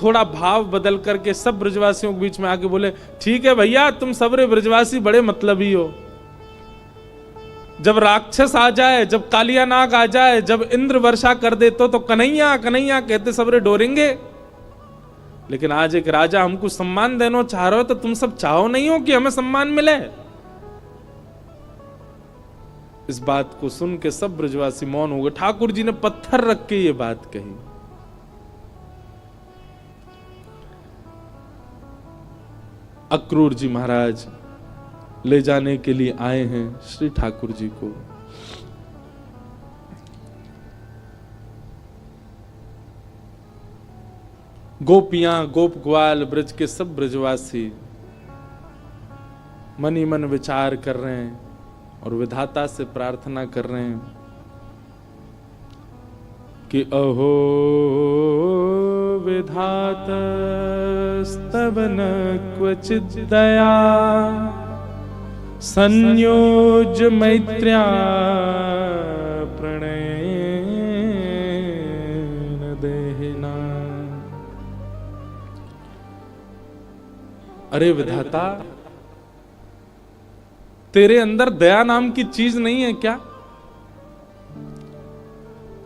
थोड़ा भाव बदल करके सब ब्रजवासियों के बीच में आके बोले, ठीक है भैया, तुम सबरे ब्रजवासी बड़े मतलबी हो। जब राक्षस आ जाए, जब कालिया नाग आ जाए, जब इंद्र वर्षा कर दे तो कन्हैया कन्हैया कहते सबरे डोरेंगे। लेकिन आज एक राजा हमको सम्मान देना चाह रहे हो, तो तुम सब चाहो नहीं हो कि हमें सम्मान मिले। इस बात को सुन के सब ब्रजवासी मौन हो गए। ठाकुर जी ने पत्थर रख के ये बात कही। अक्रूर जी महाराज ले जाने के लिए आए हैं श्री ठाकुर जी को। गोपियां, गोप ग्वाल, ब्रज के सब ब्रजवासी मन ही मन विचार कर रहे हैं और विधाता से प्रार्थना कर रहे हैं कि अहो विधाता स्तवन क्वचित् दया संयोज मैत्र्या प्रणयेन देहिना। अरे विधाता, तेरे अंदर दया नाम की चीज नहीं है क्या?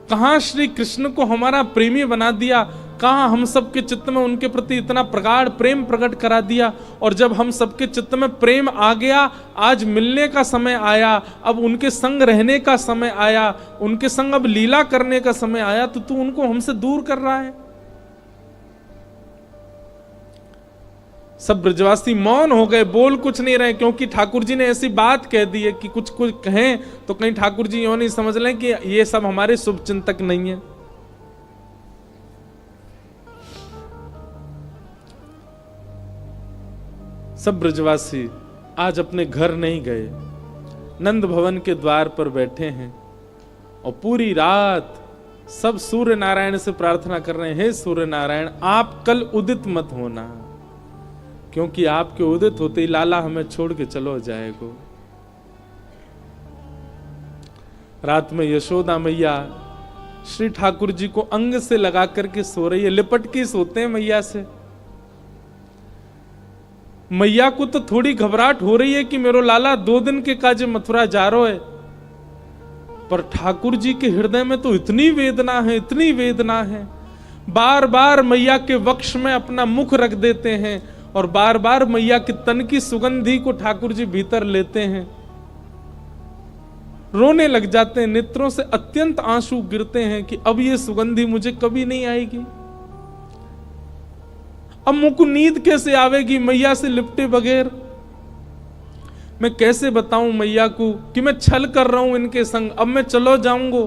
कहां श्री कृष्ण को हमारा प्रेमी बना दिया, कहां हम सबके चित्त में उनके प्रति इतना प्रगाढ़ प्रेम प्रकट करा दिया। और जब हम सबके चित्त में प्रेम आ गया, आज मिलने का समय आया, अब उनके संग रहने का समय आया, उनके संग अब लीला करने का समय आया, तो तू उनको हमसे दूर कर रहा है। सब ब्रजवासी मौन हो गए, बोल कुछ नहीं रहे, क्योंकि ठाकुर जी ने ऐसी बात कह दी है कि कुछ कुछ कहें तो कहीं ठाकुर जी यूं नहीं समझ लें कि ये सब हमारे शुभ चिंतक नहीं है। सब ब्रजवासी आज अपने घर नहीं गए, नंद भवन के द्वार पर बैठे हैं और पूरी रात सब सूर्य नारायण से प्रार्थना कर रहे हैं, हे सूर्य नारायण, आप कल उदित मत होना, क्योंकि आपके उदित होते ही लाला हमें छोड़ के चलो जाएगा। रात में यशोदा मैया श्री ठाकुर जी को अंग से लगा करके सो रही है, लिपट के सोते हैं मैया से। मैया को तो थोड़ी घबराहट हो रही है कि मेरो लाला 2 दिन के काजे मथुरा जा रहा है, पर ठाकुर जी के हृदय में तो इतनी वेदना है, इतनी वेदना है। बार बार मैया के वक्ष में अपना मुख रख देते हैं और बार बार मैया के तन की सुगंधी को ठाकुर जी भीतर लेते हैं, रोने लग जाते हैं, नेत्रों से अत्यंत आंसू गिरते हैं कि अब ये सुगंधी मुझे कभी नहीं आएगी। अब मुझको नींद कैसे आवेगी मैया से लिपटे बगैर? मैं कैसे बताऊं मैया को कि मैं छल कर रहा हूं इनके संग, अब मैं चलो जाऊंगा।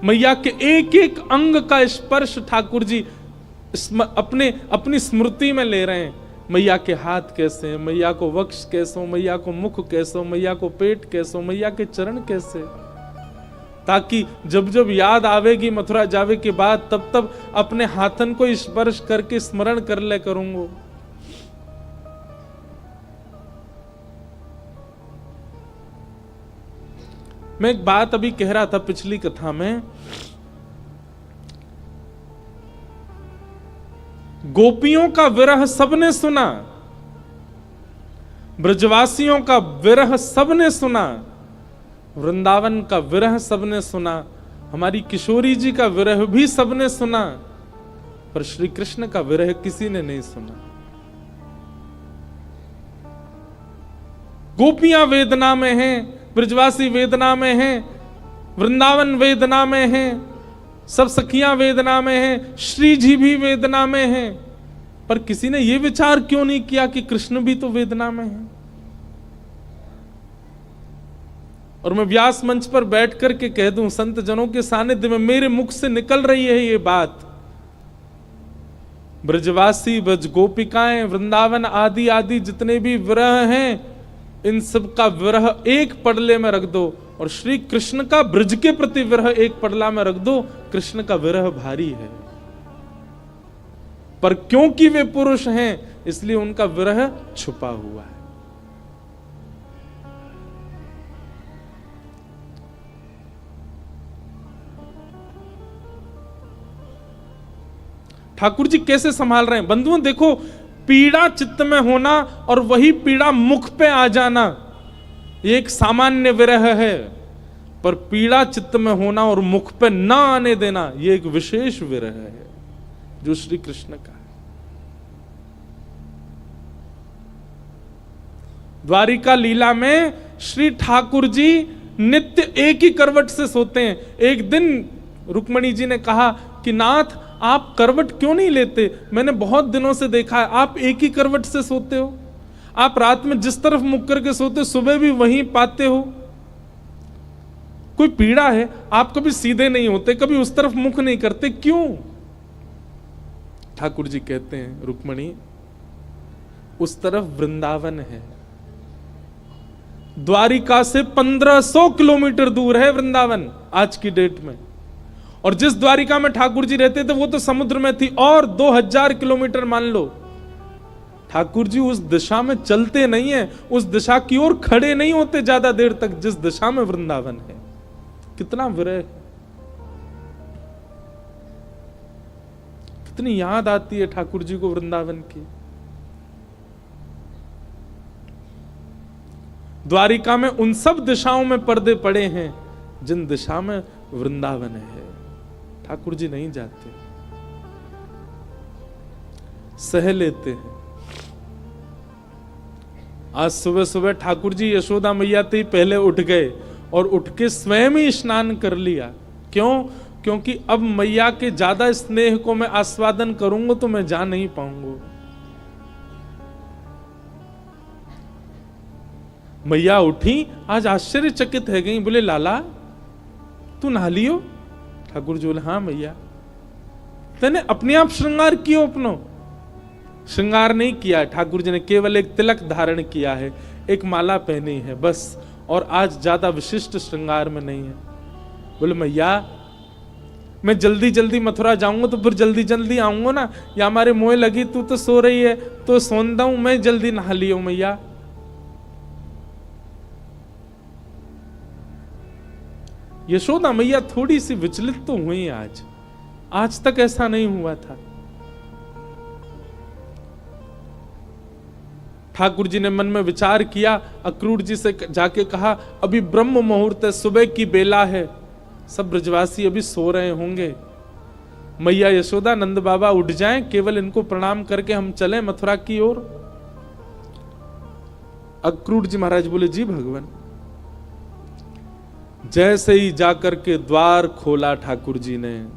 मैया के एक एक अंग का स्पर्श ठाकुर जी अपनी स्मृति में ले रहे हैं। मैया के हाथ कैसे, मैया को वक्ष कैसे, मैया को मुख कैसे, मैया को पेट कैसे, मैया के चरण कैसे, ताकि जब जब याद आवेगी मथुरा जावे के बाद तब तब अपने हाथन को स्पर्श करके स्मरण कर ले करूंगा। मैं एक बात अभी कह रहा था पिछली कथा में, गोपियों का विरह सबने सुना, ब्रजवासियों का विरह सबने सुना, वृंदावन का विरह सबने सुना, हमारी किशोरी जी का विरह भी सबने सुना, पर श्री कृष्ण का विरह किसी ने नहीं सुना। गोपियां वेदना में हैं, ब्रजवासी वेदना में हैं, वृंदावन वेदना में हैं, सब सखियां वेदना में हैं, श्री जी भी वेदना में हैं, पर किसी ने यह विचार क्यों नहीं किया कि कृष्ण भी तो वेदना में है? और मैं व्यास मंच पर बैठ करके कह दूं, संत जनों के सानिध्य में मेरे मुख से निकल रही है ये बात, ब्रजवासी, ब्रज गोपिकाएं, वृंदावन आदि आदि जितने भी विरह हैं, इन सब का विरह एक पडले में रख दो और श्री कृष्ण का ब्रज के प्रति विरह एक पडला में रख दो। कृष्ण का विरह भारी है, पर क्योंकि वे पुरुष हैं इसलिए उनका विरह छुपा हुआ है। ठाकुर जी कैसे संभाल रहे हैं। बंधुओं देखो, पीड़ा चित्त में होना और वही पीड़ा मुख पे आ जाना, ये एक सामान्य विरह है, पर पीड़ा चित्त में होना और मुख पे ना आने देना, ये एक विशेष विरह है जो श्री कृष्ण का है। द्वारिका लीला में श्री ठाकुर जी नित्य एक ही करवट से सोते हैं। एक दिन रुक्मणी जी ने कहा कि नाथ आप करवट क्यों नहीं लेते, मैंने बहुत दिनों से देखा है आप एक ही करवट से सोते हो, आप रात में जिस तरफ मुख करके सोते सुबह भी वहीं पाते हो, कोई पीड़ा है, आप कभी सीधे नहीं होते, कभी उस तरफ मुख नहीं करते, क्यों? ठाकुर जी कहते हैं रुक्मणी उस तरफ वृंदावन है, द्वारिका से 1500 किलोमीटर दूर है वृंदावन आज की डेट में, और जिस द्वारिका में ठाकुर जी रहते थे वो तो समुद्र में थी, और 2000 किलोमीटर मान लो। ठाकुर जी उस दिशा में चलते नहीं है, उस दिशा की ओर खड़े नहीं होते ज्यादा देर तक जिस दिशा में वृंदावन है। कितना विरह, कितनी याद आती है ठाकुर जी को वृंदावन की। द्वारिका में उन सब दिशाओं में पर्दे पड़े हैं जिन दिशा में वृंदावन है। ठाकुर जी नहीं जाते, सह लेते हैं। आज सुबह सुबह ठाकुर जी यशोदा मैया से पहले उठ गए और उठ के स्वयं ही स्नान कर लिया। क्यों? क्योंकि अब मैया के ज्यादा स्नेह को मैं आस्वादन करूंगा तो मैं जा नहीं पाऊंगा। मैया उठी, आज आश्चर्यचकित है गई, बोले लाला तू नहा लियो? ठाकुर जी बोले हाँ मैया। तेने अपने आप श्रृंगार कियो? अपनो श्रृंगार नहीं किया, ठाकुर जी ने केवल एक तिलक धारण किया है, एक माला पहनी है बस, और आज ज्यादा विशिष्ट श्रृंगार में नहीं है। बोले मैया मैं जल्दी जल्दी मथुरा जाऊंगा तो फिर जल्दी जल्दी आऊंगा ना, या हमारे मोह लगी, तू तो सो रही है तो सोंदा हूं मैं, जल्दी नहा लियो मैया। यशोदा मैया थोड़ी सी विचलित तो हुई आज तक ऐसा नहीं हुआ था। ठाकुर जी ने मन में विचार किया, अक्रूर जी से जाके कहा अभी ब्रह्म मुहूर्त है, सुबह की बेला है, सब ब्रजवासी अभी सो रहे होंगे, मैया यशोदा नंद बाबा उठ जाएं, केवल इनको प्रणाम करके हम चलें मथुरा की ओर। अक्रूर जी महाराज बोले जी भगवान। जैसे ही जाकर के द्वार खोला ठाकुर जी ने,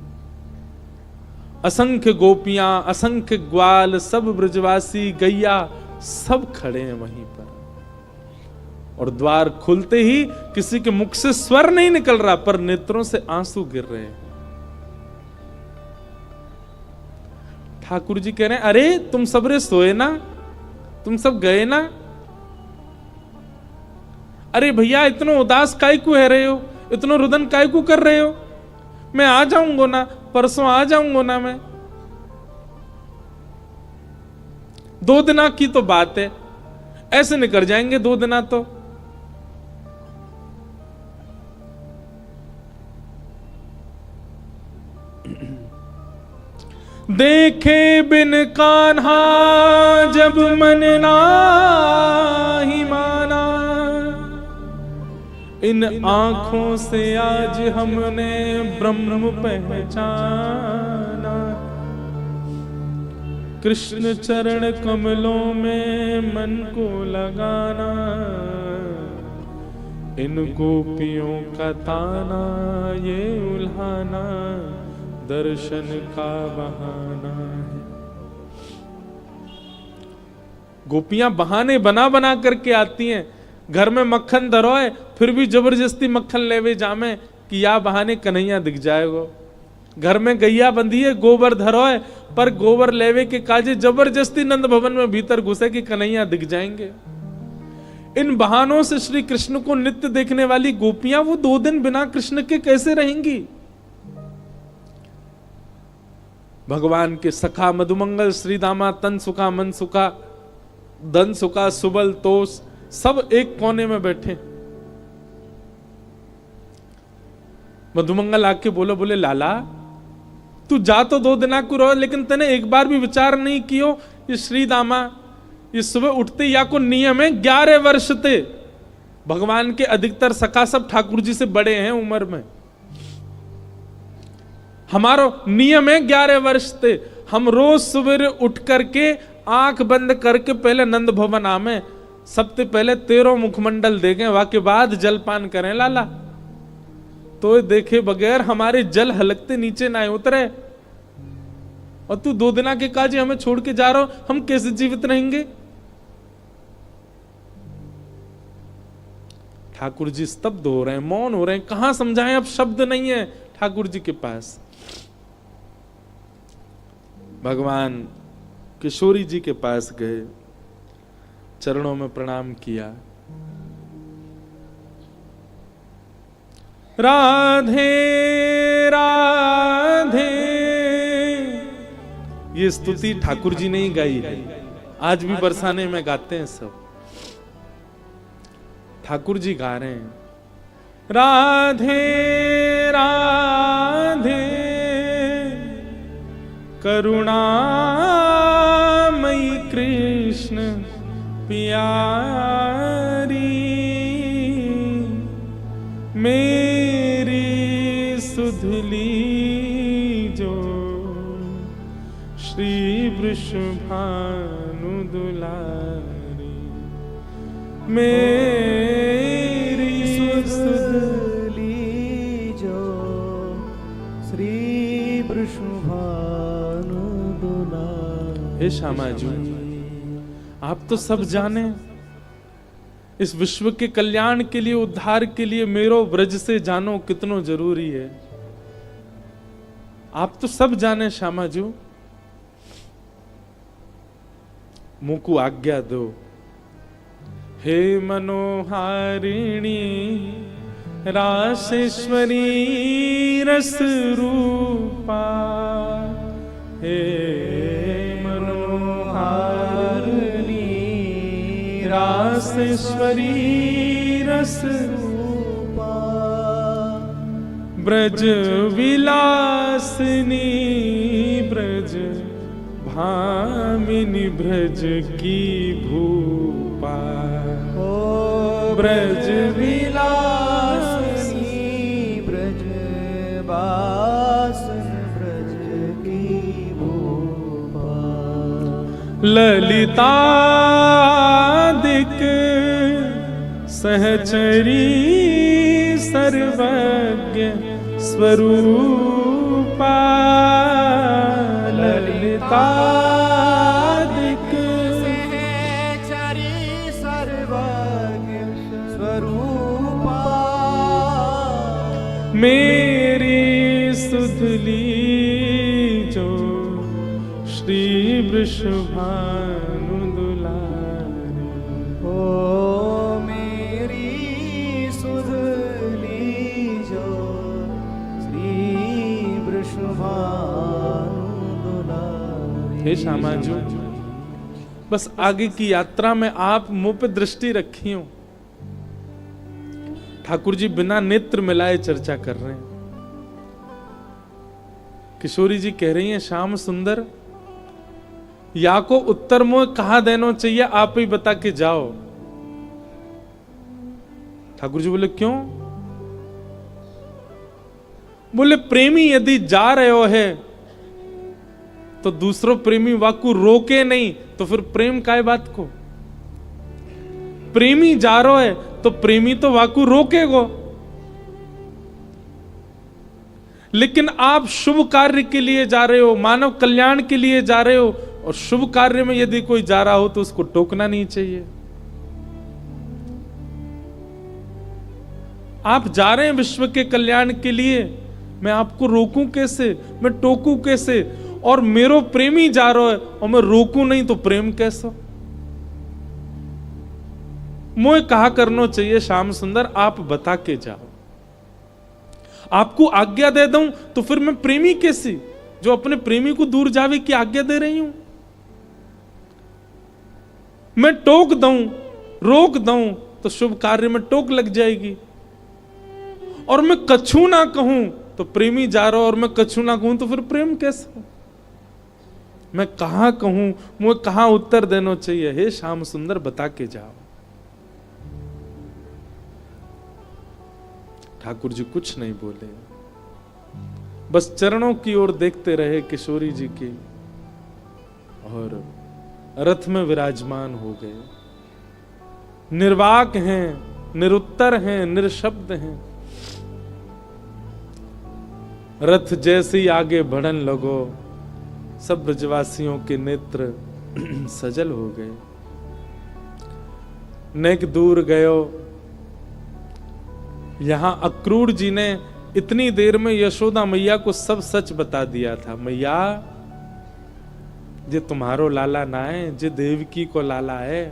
असंख्य गोपियां, असंख्य ग्वाल, सब ब्रजवासी, गैया सब खड़े हैं वहीं पर, और द्वार खुलते ही किसी के मुख से स्वर नहीं निकल रहा पर नेत्रों से आंसू गिर रहे हैं। ठाकुर जी कह रहे हैं अरे तुम सबरे सोए ना, तुम सब गए ना, अरे भैया इतना उदास काय को है रहे हो, इतना रुदन काय को कर रहे हो, मैं आ जाऊंगा ना, परसों आ जाऊंगा ना, मैं 2 दिना की तो बात है, ऐसे निकल जाएंगे 2 दिना तो। देखे बिन कान्हा जब मन नाही माना, इन आंखों से आज हमने ब्रह्म पहचाना, कृष्ण चरण कमलों में मन को लगाना, इन गोपियों का ताना ये उल्हाना, दर्शन का बहाना है। गोपियां बहाने बना बना करके आती हैं, घर में मक्खन धरोए फिर भी जबरदस्ती मक्खन लेवे जामे कि या बहाने कन्हैया दिख जाएगा। घर में गैया बंधी है, गोबर धरोए पर गोबर लेवे के काजे जबरदस्ती नंद भवन में भीतर घुसे कि कन्हैया दिख जाएंगे। इन बहानों से श्री कृष्ण को नित्य देखने वाली गोपियां वो 2 दिन बिना कृष्ण के कैसे रहेंगी। भगवान के सखा मधुमंगल, श्री दामा, तन सुखा, मन सुखा, धन सुखा, सुबल, तोष, सब एक कोने में बैठे। मधुमंगल आके बोले लाला तू जा तो 2 दिना को रहो, लेकिन तने एक बार भी विचार नहीं कियो ये श्री दामा ये सुबह उठते या को नियम है 11 वर्ष थे। भगवान के अधिकतर सखा सब ठाकुर जी से बड़े हैं उम्र में। हमारो नियम है 11 वर्ष थे। हम रोज सवेरे उठ करके आंख बंद करके पहले नंद भवन आमे, सबसे पहले 13 मुखमंडल देखें, वाके बाद जलपान करें लाला। तो ये देखे बगैर हमारे जल हलकते नीचे ना उतरे। और तू 2 दिना के काज हमें छोड़ के जा रहा हो, हम कैसे जीवित रहेंगे? ठाकुर जी स्तब्ध हो रहे हैं, मौन हो रहे हैं, कहां समझाएं, अब शब्द नहीं है ठाकुर जी के पास। भगवान किशोरी जी के पास गए, चरणों में प्रणाम किया। राधे राधे, ये स्तुति ठाकुर जी ने ही गाई है, आज भी बरसाने में गाते हैं सब। ठाकुर जी गा रहे हैं राधे राधे करुणामयी कृष्ण प्यारी, मेरी सुधली जो श्री वृषभानु दुलारी, मेरी सुधली जो श्री वृषभानु दुलारी। हे श्यामा जी, आप तो सब जाने, इस विश्व के कल्याण के लिए, उद्धार के लिए मेरो ब्रज से जानो कितनो जरूरी है। आप तो सब जाने श्यामा जी, मुझको आज्ञा दो। हे मनोहारिणी रासेश्वरी रस रूपा, हे रासेश्वरी रस रूपा, ब्रज विलासिनी ब्रज भामिनी ब्रज की भूपा, ओ ब्रज विलासिनी ब्रज वासन ब्रज की भूपा, ललिता सहचरी सर्वज्ञ स्वरूपा, ललितादिक सहचरी सर्वज्ञ स्वरूपा, मेरी सुधली जो श्री वृषभानु दुलारी, ओ हे श्यामा जी, बस आगे की यात्रा में आप मुंह पे दृष्टि रखी हो। ठाकुर जी बिना नेत्र मिलाए चर्चा कर रहे हैं। किशोरी जी कह रही हैं, श्याम सुंदर या को उत्तर मुंह कहा देना चाहिए, आप ही बता के जाओ। ठाकुर जी बोले क्यों? बोले प्रेमी यदि जा रहे हो है तो दूसरों प्रेमी वाकू रोके नहीं, तो फिर प्रेम काय बात को? प्रेमी जा रहा है तो प्रेमी तो वाकू रोकेगो, लेकिन आप शुभ कार्य के लिए जा रहे हो, मानव कल्याण के लिए जा रहे हो, और शुभ कार्य में यदि कोई जा रहा हो तो उसको टोकना नहीं चाहिए। आप जा रहे हैं विश्व के कल्याण के लिए, मैं आपको रोकूं कैसे, मैं टोकूं कैसे? और मेरो प्रेमी जा रहा है और मैं रोकूं नहीं तो प्रेम कैसा? मुझे कहा करना चाहिए श्याम सुंदर, आप बता के जाओ। आपको आज्ञा दे दूं तो फिर मैं प्रेमी कैसी, जो अपने प्रेमी को दूर जावे की आज्ञा दे रही हूं? मैं टोक दूं, रोक दूं तो शुभ कार्य में टोक लग जाएगी, और मैं कछु ना कहूं तो प्रेमी जा रहा और मैं कछु ना कहूं तो फिर प्रेम कैसे हो? मैं कहां कहूं, मुझे कहां उत्तर देना चाहिए? हे श्याम सुंदर बता के जाओ। ठाकुर जी कुछ नहीं बोले, बस चरणों की ओर देखते रहे किशोरी जी की, और रथ में विराजमान हो गए। निर्वाक हैं, निरुत्तर हैं, निरशब्द हैं। रथ जैसे ही आगे बढ़न लगो, सब ब्रजवासियों के नेत्र सजल हो गए। नेक दूर गयो। यहां अक्रूर जी ने इतनी देर में यशोदा मैया को सब सच बता दिया था। मैया, जे तुम्हारो लाला ना है, जे देवकी को लाला है।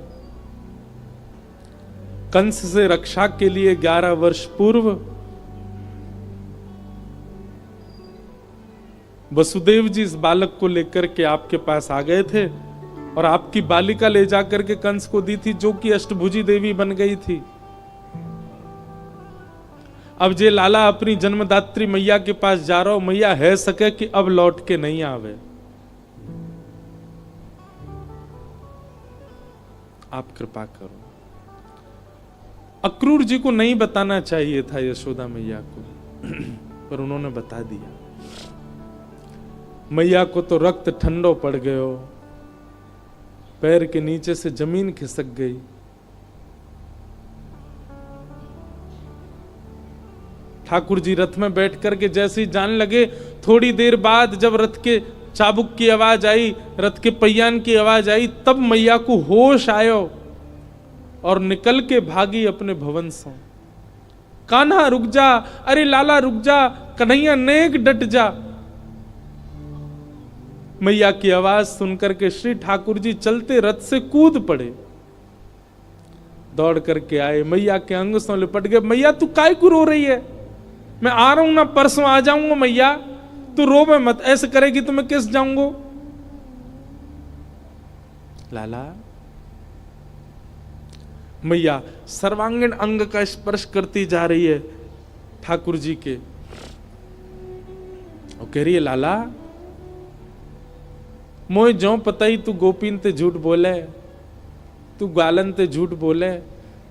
कंस से रक्षा के लिए 11 वर्ष पूर्व वसुदेव जी इस बालक को लेकर के आपके पास आ गए थे और आपकी बालिका ले जाकर के कंस को दी थी, जो कि अष्टभुजी देवी बन गई थी। अब जे लाला अपनी जन्मदात्री मैया के पास जा रहा हो, मैया है सके कि अब लौट के नहीं आवे। आप कृपा करो। अक्रूर जी को नहीं बताना चाहिए था यशोदा मैया को, पर उन्होंने बता दिया। मैया को तो रक्त ठंडो पड़ गयो, पैर के नीचे से जमीन खिसक गई। ठाकुर जी रथ में बैठ करके जैसे ही जान लगे, थोड़ी देर बाद जब रथ के चाबुक की आवाज आई, रथ के पहियान की आवाज आई, तब मैया को होश आयो और निकल के भागी अपने भवन से। कान्हा रुक जा, अरे लाला रुक जा, कन्हैया नेक डट जा। मैया की आवाज सुनकर के श्री ठाकुर जी चलते रथ से कूद पड़े, दौड़ करके आए, मैया के अंग से लिपट गए। मैया तू काय को रो रही है? मैं आ रहा हूं ना, परसों आ जाऊंगा मैया, तू रोवे मत, ऐसे करेगी तो मैं किस जाऊंगा? लाला। मैया सर्वांगीण अंग का स्पर्श करती जा रही है ठाकुर जी के, और कह रही है लाला मोय जो पता ही तू गोपीन ते झूठ बोले, तू गालन ते झूठ बोले,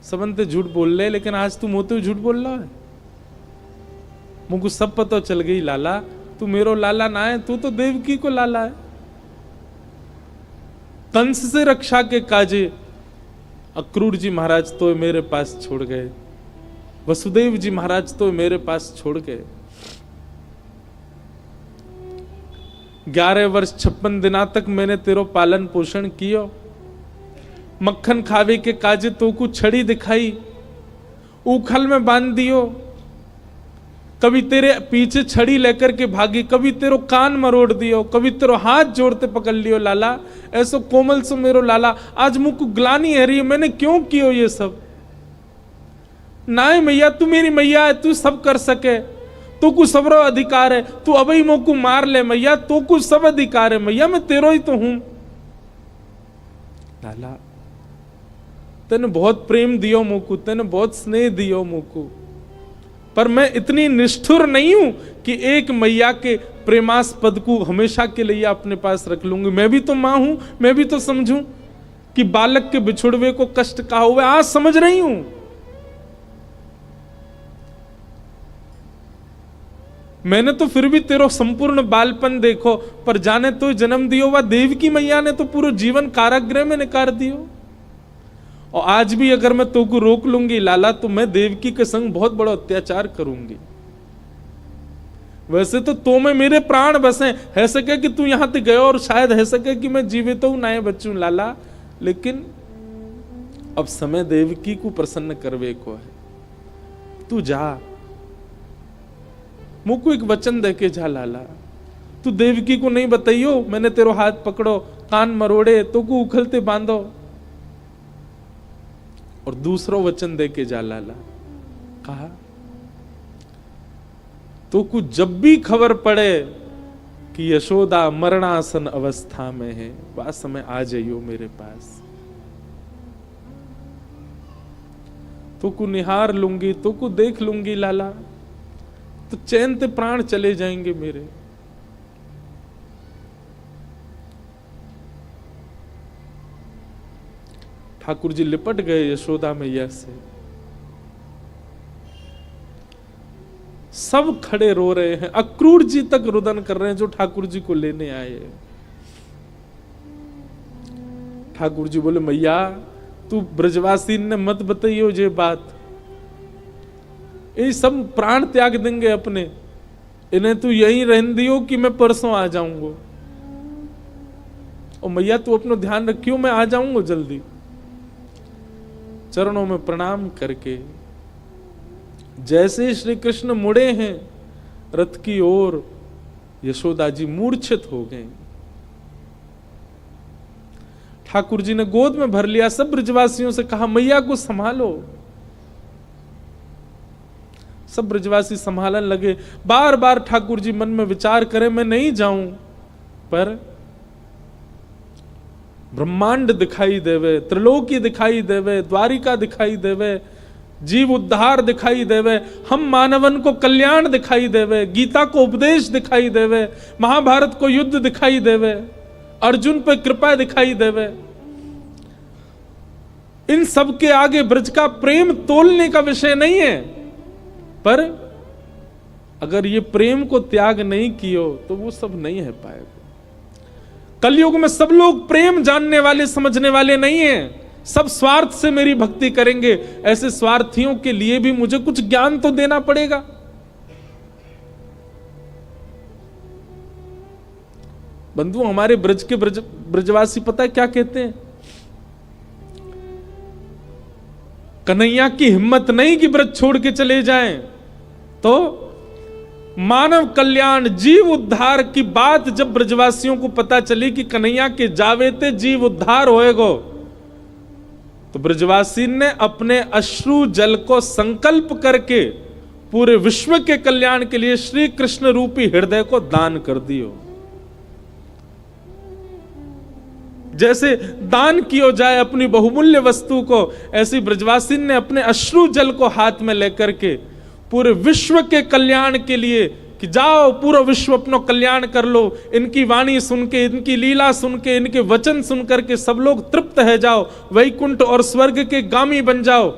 सबन ते झूठ बोल ले, लेकिन आज तू मोते झूठ बोल रहा है। मुझको सब पता चल गई लाला, तू मेरो लाला ना है, तू तो देवकी को लाला है। कंस से रक्षा के काजे अक्रूर जी महाराज तो मेरे पास छोड़ गए, वसुदेव जी महाराज तो मेरे पास छोड़ गए। 11 वर्ष 56 दिना तक मैंने तेरो पालन पोषण कियो, मक्खन खावे के काजे तो को छड़ी दिखाई, उखल में बांध दियो, कभी तेरे पीछे छड़ी लेकर के भागी, कभी तेरो कान मरोड़ दियो, कभी तेरो हाथ जोड़ते पकड़ लियो लाला, ऐसो कोमल सो मेरो लाला। आज मुझको ग्लानी है रही है, मैंने क्यों कियो ये सब? नाय मैया, तू मेरी मैया है, तू सब कर सके, तो कुछ सबरो अधिकार है, तू अभी मोको मार ले मैया, तो कुछ सब अधिकार है मैया, मैं तेरो ही तो हूं। लाला तेने बहुत प्रेम दियो मोको, तेने बहुत स्नेह दियो मोको, पर मैं इतनी निष्ठुर नहीं हूं कि एक मैया के प्रेमास्पद को हमेशा के लिए अपने पास रख लूंगी। मैं भी तो मां हूं, मैं भी तो समझूं कि बालक के बिछुड़वे को कष्ट कहा हुआ, आज समझ रही हूं। मैंने तो फिर भी तेरो संपूर्ण बालपन देखो, पर जाने तो जन्म दियो वह देवकी मैया ने तो पूरा जीवन कारागृह में निकाल दियो। और आज भी अगर मैं तो को रोक लूंगी लाला, तो मैं देवकी के संग बहुत बड़ा अत्याचार करूंगी। वैसे तो में मेरे प्राण बसे, है सके कि तू यहां तक गयो और शायद है सके कि मैं जीवित हूं ना बचूं लाला, लेकिन अब समय देवकी को प्रसन्न करवे को है। तू जा, मुझको एक वचन दे के जा लाला, तू देवकी को नहीं बताइयो मैंने तेरो हाथ पकड़ो, कान मरोड़े, तो को उखलते बांधो, और दूसरो वचन दे के जा लाला। कहा तो को जब भी खबर पड़े कि यशोदा मरणासन अवस्था में है, वह समय आ जाइयो मेरे पास, तो को निहार लूंगी, तो को देख लूंगी लाला, तो चैन से प्राण चले जाएंगे मेरे। ठाकुर जी लिपट गए यशोदा मैया से, सब खड़े रो रहे हैं, अक्रूर जी तक रुदन कर रहे हैं जो ठाकुर जी को लेने आए। ठाकुर जी बोले मैया तू ब्रजवासी ने मत बताइयो ये बात, ये सब प्राण त्याग देंगे अपने, इन्हें तू यहीं रहने दियो कि मैं परसों आ जाऊंगा। और मैया तू अपना ध्यान रखियो, मैं आ जाऊंगा जल्दी। चरणों में प्रणाम करके जैसे श्री कृष्ण मुड़े हैं रथ की ओर, यशोदा जी मूर्छित हो गए। ठाकुर जी ने गोद में भर लिया, सब ब्रजवासियों से कहा मैया को संभालो। सब ब्रजवासी संभालने लगे। बार बार ठाकुर जी मन में विचार करें मैं नहीं जाऊं, पर ब्रह्मांड दिखाई देवे, त्रिलोकी दिखाई देवे, द्वारिका दिखाई देवे, जीव उद्धार दिखाई देवे, हम मानवन को कल्याण दिखाई देवे, गीता को उपदेश दिखाई देवे, महाभारत को युद्ध दिखाई देवे, अर्जुन पे कृपा दिखाई देवे। इन सब के आगे ब्रज का प्रेम तोलने का विषय नहीं है, पर अगर ये प्रेम को त्याग नहीं कियो तो वो सब नहीं है पाएगा। कलयुग में सब लोग प्रेम जानने वाले समझने वाले नहीं हैं, सब स्वार्थ से मेरी भक्ति करेंगे। ऐसे स्वार्थियों के लिए भी मुझे कुछ ज्ञान तो देना पड़ेगा। बंधु हमारे ब्रज के ब्रजवासी पता है क्या कहते हैं? कन्हैया की हिम्मत नहीं कि ब्रज छोड़ के चले जाएं, तो मानव कल्याण जीव उद्धार की बात जब ब्रजवासियों को पता चली कि कन्हैया के जावे ते जीव उद्धार होएगो, तो ब्रजवासी ने अपने अश्रु जल को संकल्प करके पूरे विश्व के कल्याण के लिए श्री कृष्ण रूपी हृदय को दान कर दियो। जैसे दान किया जाए अपनी बहुमूल्य वस्तु को, ऐसी ब्रजवासी ने अपने अश्रु जल को हाथ में लेकर के पूरे विश्व के कल्याण के लिए कि जाओ पूरा विश्व अपना कल्याण कर लो, इनकी वाणी सुन के, इनकी लीला सुन के, इनके वचन सुन करके सब लोग तृप्त है जाओ, वैकुंठ और स्वर्ग के गामी बन जाओ।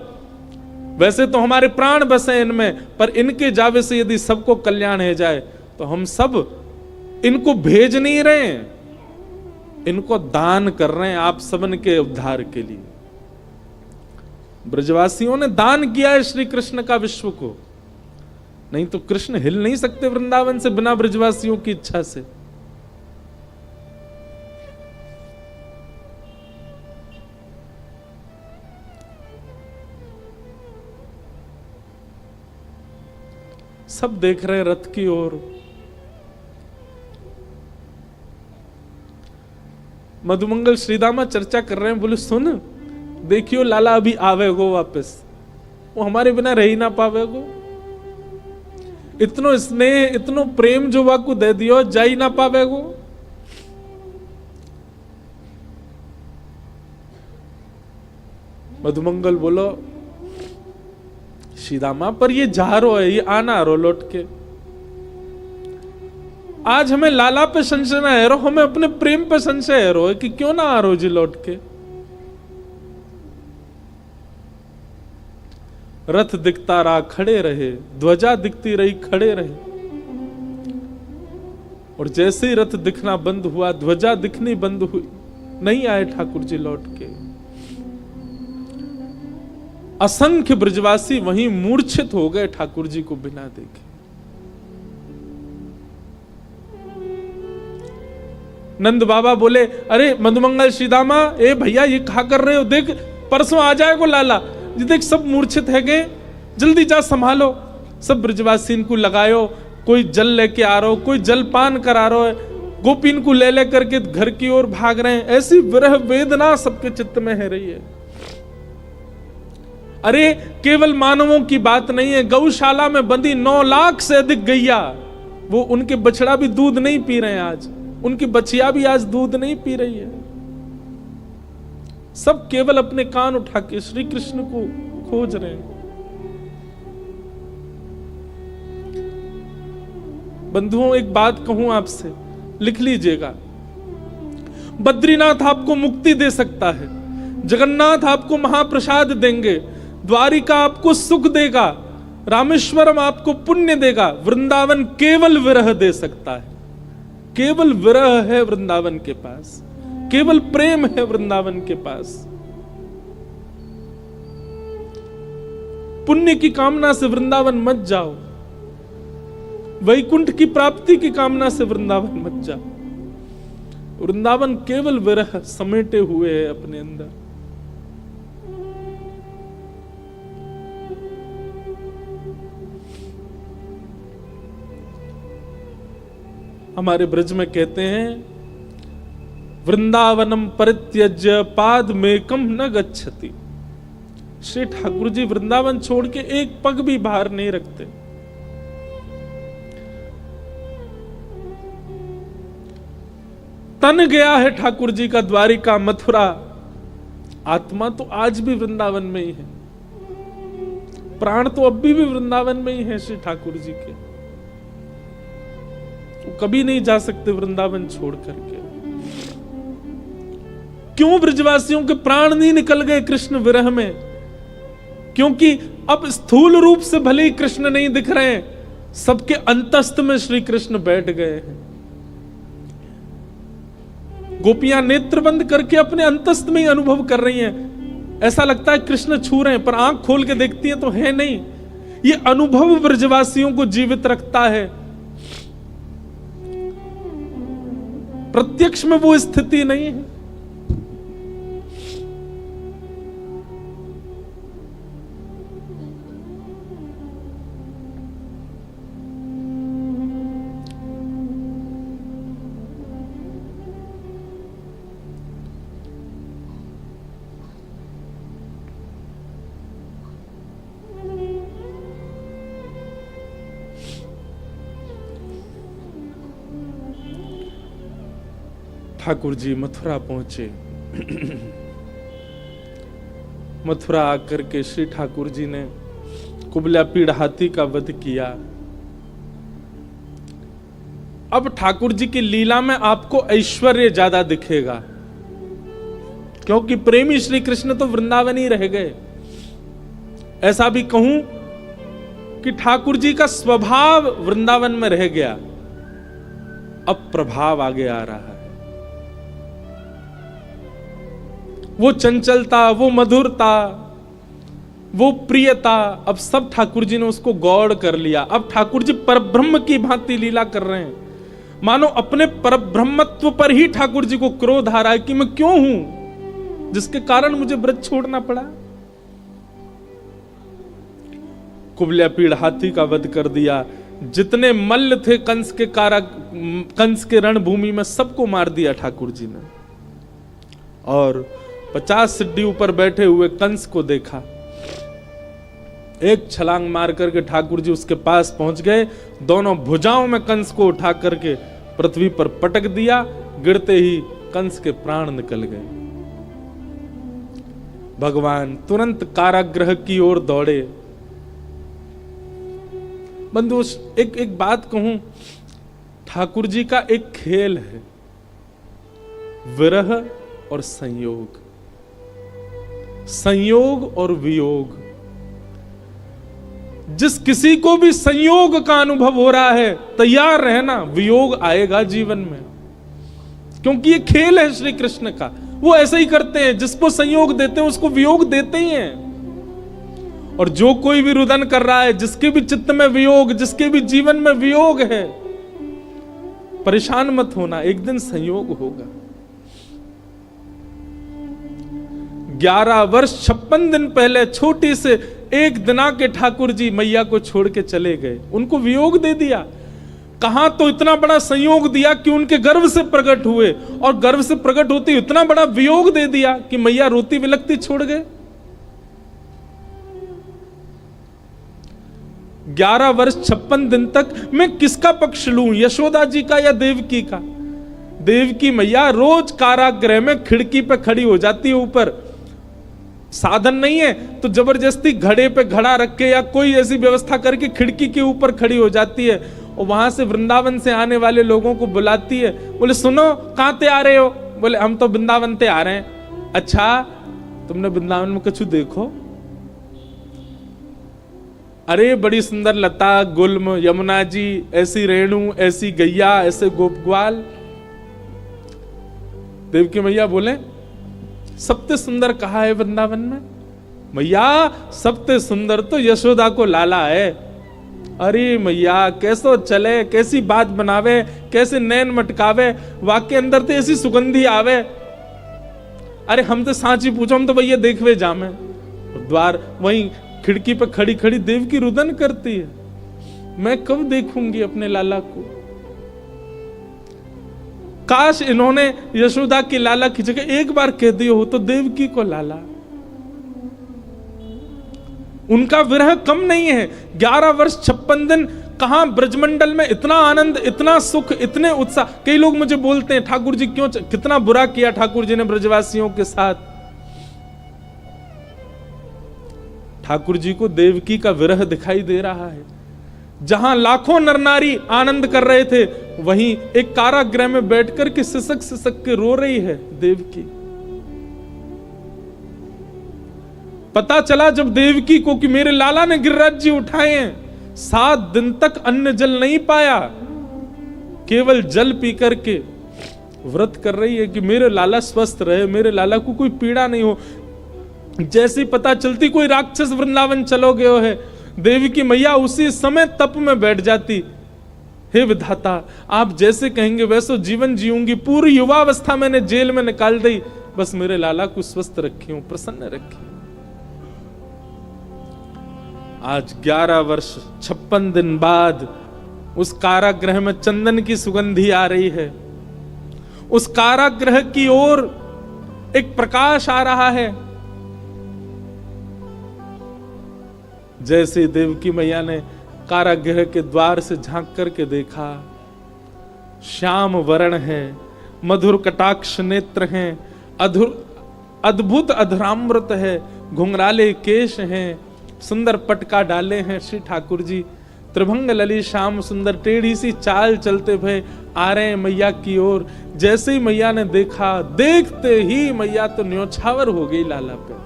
वैसे तो हमारे प्राण बसे इनमें, पर इनके जावे से यदि सबको कल्याण है जाए तो हम सब इनको भेज नहीं रहे हैं, इनको दान कर रहे हैं आप सबन के उद्धार के लिए। ब्रजवासियों ने दान किया है श्री कृष्ण का विश्व को, नहीं तो कृष्ण हिल नहीं सकते वृंदावन से बिना ब्रजवासियों की इच्छा से। सब देख रहे हैं रथ की ओर। मधुमंगल श्रीदामा चर्चा कर रहे हैं, बोले सुन देखियो लाला अभी आवेगो वापस, वो हमारे बिना रह ही ना पावेगो। इतनो स्नेह इतनो प्रेम जो वाकू दे दियो, जा ही ना पावेगो। मधुमंगल बोलो श्रीदामा पर ये जा रो है, ये आना रो लौट के। आज हमें लाला पे संशय ना है रो, हमें अपने प्रेम पे संशय है रो कि क्यों ना आ रो जी लौट के। रथ दिखता रहा खड़े रहे, ध्वजा दिखती रही खड़े रहे, और जैसे ही रथ दिखना बंद हुआ, ध्वजा दिखनी बंद हुई, नहीं आए ठाकुर जी लौट के। असंख्य ब्रजवासी वहीं मूर्छित हो गए ठाकुर जी को बिना देखे। नंद बाबा बोले अरे मधुमंगल श्रीदामा, ए भैया ये कहा कर रहे हो, देख परसों आ जाएगा लाला, देख सब मूर्छित है गए, जल्दी जा संभालो। सब ब्रजवासी इनको लगायो, कोई जल लेके आ रहा हो, कोई जल पान करा रहा है, गोपीन को ले करके घर की ओर भाग रहे हैं। ऐसी विरह वेदना सबके चित्त में है रही है। अरे केवल मानवों की बात नहीं है, गौशाला में बंदी 9 लाख से अधिक गैया, वो उनके बछड़ा भी दूध नहीं पी रहे हैं आज, उनकी बछिया भी आज दूध नहीं पी रही है। सब केवल अपने कान उठा के श्री कृष्ण को खोज रहे हैं। बंधुओं, एक बात कहूं आपसे, लिख लीजिएगा। बद्रीनाथ आपको मुक्ति दे सकता है, जगन्नाथ आपको महाप्रसाद देंगे, द्वारिका आपको सुख देगा, रामेश्वरम आपको पुण्य देगा, वृंदावन केवल विरह दे सकता है। केवल विरह है वृंदावन के पास, केवल प्रेम है वृंदावन के पास। पुण्य की कामना से वृंदावन मत जाओ, वैकुंठ की प्राप्ति की कामना से वृंदावन मत जाओ। वृंदावन केवल विरह समेटे हुए है अपने अंदर। हमारे ब्रज में कहते हैं, वृंदावनम परित्यज्य पादमेकम न गच्छति। श्री ठाकुर जी वृंदावन छोड़ के एक पग भी बाहर नहीं रखते। तन गया है ठाकुर जी का द्वारिका मथुरा, आत्मा तो आज भी वृंदावन में ही है, प्राण तो अभी भी वृंदावन में ही है श्री ठाकुर जी के। वो कभी नहीं जा सकते वृंदावन छोड़ करके। क्यों ब्रजवासियों के प्राण नहीं निकल गए कृष्ण विरह में? क्योंकि अब स्थूल रूप से भले ही कृष्ण नहीं दिख रहे हैं, सबके अंतस्थ में श्री कृष्ण बैठ गए हैं। गोपियां नेत्र बंद करके अपने अंतस्थ में ही अनुभव कर रही हैं। ऐसा लगता है कृष्ण छू रहे हैं, पर आंख खोल के देखती हैं तो है नहीं। ये अनुभव ब्रजवासियों को जीवित रखता है। प्रत्यक्ष में वो स्थिति नहीं है। ठाकुर जी मथुरा पहुंचे। मथुरा आकर के श्री ठाकुर जी ने कुबला पीड़ हाथी का वध किया। अब ठाकुर जी की लीला में आपको ऐश्वर्य ज्यादा दिखेगा, क्योंकि प्रेमी श्री कृष्ण तो वृंदावन ही रह गए। ऐसा भी कहूं कि ठाकुर जी का स्वभाव वृंदावन में रह गया, अब प्रभाव आगे आ रहा है। वो चंचलता, वो मधुरता, वो प्रियता, अब सब ठाकुर जी ने उसको गौड़ कर लिया। अब ठाकुर जी परब्रह्म की भांति लीला कर रहे हैं, मानो अपने परब्रह्मत्व पर ही ठाकुर जी को क्रोध आ रहा है कि मैं क्यों हूं जिसके कारण मुझे ब्रज छोड़ना पड़ा। कुबला पीड़ हाथी का वध कर दिया। जितने मल्ल थे कंस के कंस के रणभूमि में, सबको मार दिया ठाकुर जी ने। और 50 सिड्डी ऊपर बैठे हुए कंस को देखा। एक छलांग मार करके ठाकुर जी उसके पास पहुंच गए, दोनों भुजाओं में कंस को उठा करके पृथ्वी पर पटक दिया। गिरते ही कंस के प्राण निकल गए। भगवान तुरंत कारागृह की ओर दौड़े। बंधु, एक बात कहूं, ठाकुर जी का एक खेल है, विरह और संयोग, संयोग और वियोग। जिस किसी को भी संयोग का अनुभव हो रहा है, तैयार रहना, वियोग आएगा जीवन में, क्योंकि ये खेल है श्री कृष्ण का। वो ऐसा ही करते हैं, जिसको संयोग देते हैं उसको वियोग देते ही हैं। और जो कोई भी रुदन कर रहा है, जिसके भी चित्त में वियोग, जिसके भी जीवन में वियोग है, परेशान मत होना, एक दिन संयोग होगा। 11 वर्ष 56 दिन पहले छोटी से एक दिना के ठाकुर जी मैया को छोड़ के चले गए। उनको वियोग दे दिया। कहां तो इतना बड़ा संयोग दिया कि उनके गर्भ से प्रकट हुए, और गर्भ से प्रकट होते इतना बड़ा वियोग दे दिया कि मैया रोती विलकती छोड़ गए। 11 वर्ष 56 दिन तक मैं किसका पक्ष लूं, यशोदा जी का या देवकी का? देवकी मैया रोज कारागृह में खिड़की पे खड़ी हो जाती है। ऊपर साधन नहीं है तो जबरदस्ती घड़े पे घड़ा रख के या कोई ऐसी व्यवस्था करके खिड़की के ऊपर खड़ी हो जाती है, और वहां से वृंदावन से आने वाले लोगों को बुलाती है, बोले सुनो कहां ते आ रहे हो? बोले हम तो वृंदावन ते आ रहे हैं। अच्छा तुमने वृंदावन में कुछ देखो? अरे बड़ी सुंदर लता गुल्म, यमुना जी, ऐसी रेणु, ऐसी गैया, ऐसे गोप ग्वाल। देवकी मैया बोले सबसे सुंदर कहा है वृंदावन में? मैया सबसे सुंदर तो यशोदा को लाला है। अरे मैया कैसो चले, कैसी बात बनावे, कैसे नैन मटकावे, वाक्य अंदर तो ऐसी सुगंधी आवे। अरे हम तो सांची पूछो, हम तो भैया देखवे जामे। द्वार वहीं खिड़की पे खड़ी खड़ी देवकी रुदन करती है, मैं कब देखूंगी अपने लाला को? काश इन्होंने यशोदा की लाला की जगह एक बार कह दिया हो तो देवकी को लाला। उनका विरह कम नहीं है। 11 वर्ष 56 दिन कहां ब्रजमंडल में इतना आनंद, इतना सुख, इतने उत्साह। कई लोग मुझे बोलते हैं ठाकुर जी क्यों, कितना बुरा किया ठाकुर जी ने ब्रजवासियों के साथ। ठाकुर जी को देवकी का विरह दिखाई दे रहा है। जहां लाखों नर नारी आनंद कर रहे थे, वहीं एक कारागृह में बैठकर के सिसक सिसक के रो रही है देवकी। पता चला जब देवकी को कि मेरे लाला ने गिरिराज जी उठाए हैं, 7 दिन तक अन्न जल नहीं पाया, केवल जल पी करके व्रत कर रही है कि मेरे लाला स्वस्थ रहे, मेरे लाला को कोई पीड़ा नहीं हो। जैसी पता चलती कोई राक्षस वृंदावन चलो गयो है, देवकी मैया उसी समय तप में बैठ जाती। हे विधाता आप जैसे कहेंगे वैसे जीवन जीऊंगी, पूरी युवावस्था मैंने जेल में निकाल दी, बस मेरे लाला को स्वस्थ रखी हूं, प्रसन्न रखी। आज 11 वर्ष 56 दिन बाद उस कारागृह में चंदन की सुगंधी आ रही है। उस कारागृह की ओर एक प्रकाश आ रहा है। जैसे देवकी मैया ने कारागृह के द्वार से झांक करके देखा, श्याम वर्ण है, मधुर कटाक्ष नेत्र हैं, अद्भुत अधरामृत है, घुंघराले केश हैं, सुंदर पटका डाले हैं श्री ठाकुर जी, त्रिभंग लली श्याम सुंदर, टेढ़ी सी चाल चलते भय आ रहे हैं मैया की ओर। जैसे ही मैया ने देखा, देखते ही मैया तो न्योछावर हो गई लाला पे।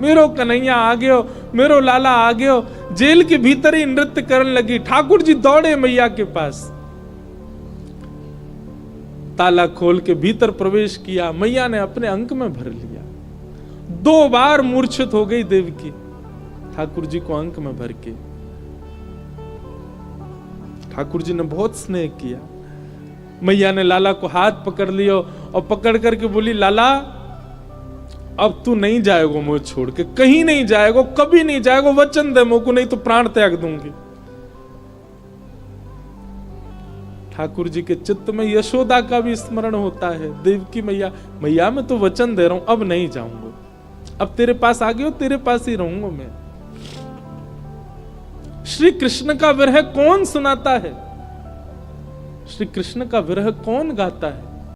मेरो कन्हैया आ गयो, मेरो लाला आ गयो। जेल के भीतर ही नृत्य करने लगी। ठाकुर जी दौड़े मैया के पास, ताला खोल के भीतर प्रवेश किया, मैया ने अपने अंक में भर लिया। 2 बार मूर्छित हो गई देवकी ठाकुर जी को अंक में भर के। ठाकुर जी ने बहुत स्नेह किया। मैया ने लाला को हाथ पकड़ लिया और पकड़ करके बोली, लाला अब तू नहीं जाएगो मुझे छोड़ के, कहीं नहीं जाएगो, कभी नहीं जाएगो, वचन दे मुझको, नहीं तो प्राण त्याग दूंगी। ठाकुर जी के चित्त में यशोदा का भी स्मरण होता है। देवकी मैया, मैया मैं तो वचन दे रहा हूं, अब नहीं जाऊंगा, अब तेरे पास आ गया, तेरे पास ही रहूंगा मैं। श्री कृष्ण का विरह कौन सुनाता है? श्री कृष्ण का विरह कौन गाता है?